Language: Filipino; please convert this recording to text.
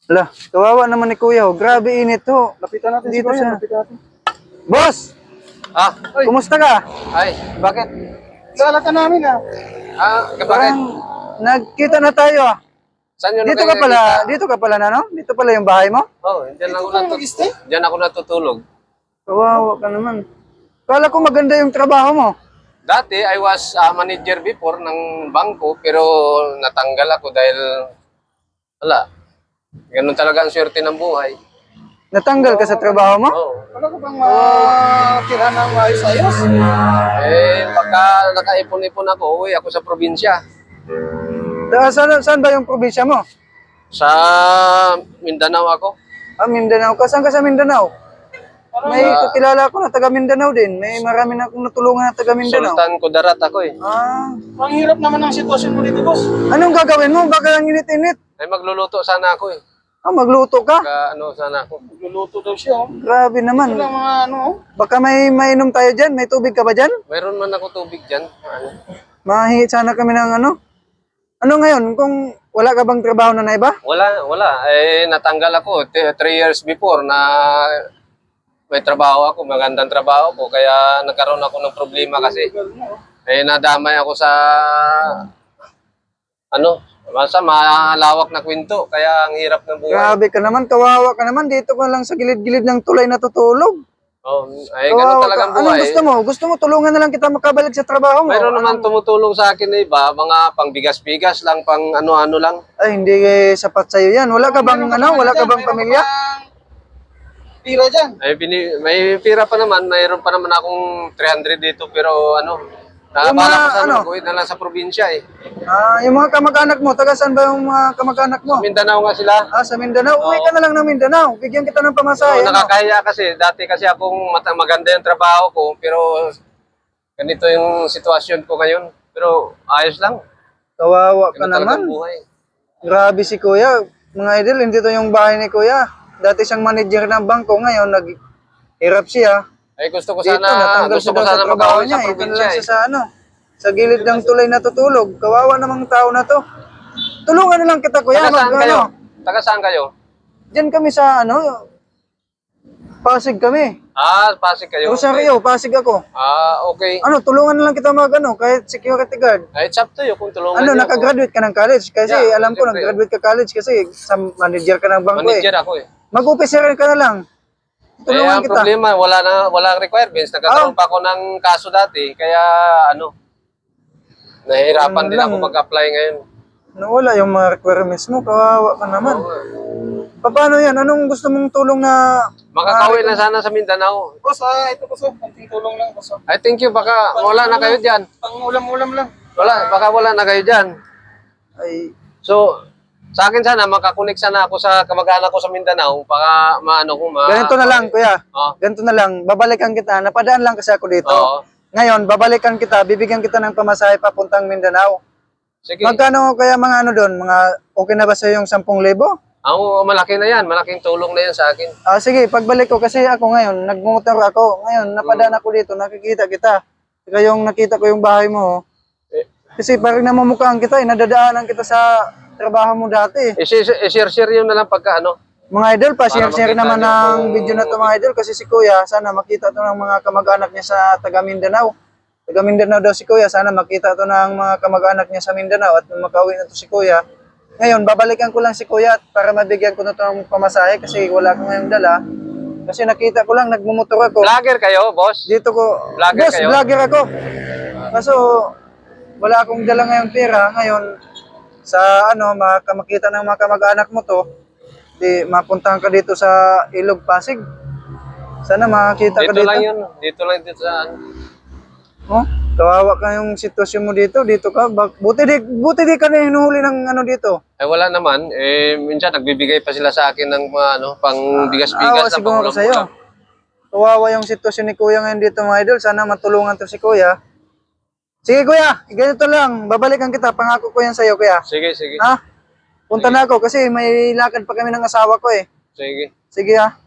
Ala, kawawa naman ni Kuya. Oh. Grabe init ho. Lapitan natin Dito si Kuya, siya. lapitan natin. Boss! Ah, Kumusta ka? ay, bakit? Lala ka namin ah. Bakit? Parang nagkita na tayo ah. Saan yun Dito ka pala, dito ka pala na no? Dito pala yung bahay mo? Oh, diyan ako natutulog. Kawawa ka naman. Kala ko maganda yung trabaho mo. Dati, I was manager before ng bangko, pero natanggal ako dahil, wala, ganun talaga ang swerte ng buhay. Natanggal ka sa trabaho mo? Oh. Wala ko bang matira ng ayos-ayos? Pagka nakaipon-ipon ako, uwi ako sa probinsya. Saan ba yung probinsya mo? Sa Mindanao ako. Ah, Mindanao ka. Saan ka sa Mindanao? May kakilala ko na taga Mindanao din. May marami na akong natulungan na taga Mindanao. Sultan Kudarat ako eh. Ah, Ang hirap naman ng sitwasyon mo dito, boss. anong gagawin mo? Baka ang init-init. Ay, magluluto sana ako eh. Ah, magluto ka? Sana ako. Nagluluto daw siya, oh. Grabe naman. Wala mga ano, oh. Baka may mainom tayo dyan. May tubig ka ba dyan? Mayroon man ako tubig dyan. Mahingi sana kami ng ano. Ano ngayon? Kung wala ka bang trabaho na naiba? Wala. Natanggal ako 3 years before na may trabaho ako, magandang trabaho ko. Kaya nagkaroon ako ng problema kasi. Nadamay ako sa malawak na kwento. Kaya ang hirap ng buhay. Grabe ka naman. Kawawa ka naman. Dito ka lang sa gilid-gilid ng tulay natutulog. Oh, ganun talagang Anong buhay. gusto mo? Gusto mo tulungan na lang kita makabalik sa trabaho mo? Mayroon naman tumutulong sa akin na iba, mga pangbigas-bigas lang, pang ano-ano lang. Ay, hindi sapat sa'yo yan. Wala ka bang wala ka bang pamilya? Tira dyan. May pira pa naman, mayroon pa naman akong 300 dito, pero Yung bala mga, ko sana, ano? uwi na lang sa probinsya eh. Ah, yung mga kamag-anak mo, taga saan ba yung mga kamag-anak mo? Mindanao nga sila. Ah, sa Mindanao. Uwi ka na lang ng Mindanao. Bigyan kita ng pamasahe. ano? Nakakahiya kasi, dati kasi akong maganda yung trabaho ko, pero ganito yung sitwasyon ko ngayon. Pero ayos lang. Kawawa ka Ganun talagang naman. buhay. Grabe si Kuya. Mga idol, hindi to yung bahay ni Kuya. Dati siyang manager ng bangko. Ngayon, naghirap siya. Gusto ko Dito, sana, natanggal siya daw sa trabaho makauwi niya. sa Ito na probinsya lang eh. siya sa gilid ng tulay natutulog. Kawawa namang tao na to. Tulungan na lang kita, Kuya. Taga saan kayo? Ano, Taga saan kayo? Diyan kami sa Pasig kami. Pasig kayo. Rosario, Pasig ako. Okay. Tulungan na lang kita kahit security guard. It's up to you kung tulungan niyo ako. Nakagraduate ka ng college kasi Yeah, alam ko siyempre. nag-graduate ka college kasi sa manager ka ng bangko eh. Manager ako eh. Mag-officer ka na lang. Tulungan Ang kita. problema, walang requirements. Nagkakaroon pa ako ng kaso dati. Kaya nahihirapan din ako mag-apply ngayon. Wala yung mga requirements mo, kawawa ka naman. Paano yan? Anong gusto mong tulong na... Makakauwi na sana sa Mindanao. Boss, ito boss, oh. Konting tulong lang, boss. Oh. I thank you. Baka wala na kayo dyan. Pang ulam-ulam lang. Baka wala na kayo dyan. Ay, So, sa akin sana, makakunik sana ako sa kamag-anak ko sa Mindanao. Baka ganito na lang, Kuya. Oh. Ganito na lang. Babalikan kita. Napadaan lang kasi ako dito. Oo. Ngayon, babalikan kita. Bibigyan kita ng pamasahe papuntang Mindanao. Sige. Magkano kaya mga doon? Mga okay na ba sa yung 10,000? Malaki na yan. Malaking tulong na yan sa akin. Sige, pagbalik ko kasi ako ngayon, nagmumotor ako. Ngayon, napadaan ako dito, nakikita kita. Saka yung nakita ko yung bahay mo. Kasi parang namumukhaan kita, nadadaanan kita sa trabaho mo dati. I-share yun na lang pagka Mga idol, pa-share makita naman niyo ng kung- video na to mga idol kasi si Kuya, sana makita to ng mga kamag-anak niya sa taga Mindanao. Taga Mindanao daw si Kuya, sana makita to ng mga kamag-anak niya sa Mindanao at makauwi na to si Kuya. Ngayon, babalikan ko lang si Kuya para mabigyan ko na to ng pamasahe kasi wala ko ngayong dala. Kasi nakita ko lang, nagmumotor ako. Vlogger kayo, boss? Dito ko, Vlogger boss, kayo? vlogger ako. Kaso, wala akong dala ngayong pera. Ngayon, sa makita ng mga kamag-anak mo to, di mapuntahan ka dito sa Ilog, Pasig. Sana makita ka Dito dito. lang yun. Dito lang dito sa Oh, kawawa ka yung sitwasyon mo dito ka. Buti di ka na hinuhuli ng dito. wala naman. Minsan nagbibigay pa sila sa akin ng mga pang bigas-bigas na siguro pangulam-ulam. sa'yo. Kawawa yung sitwasyon ni Kuya ngayon dito mga idol. Sana matulungan to si Kuya. Sige Kuya, ganito lang. Babalikan kita. Pangako ko yan sa'yo Kuya. Sige. Ha? Punta na ako kasi may lakad pa kami ng asawa ko eh. Sige. Sige ha.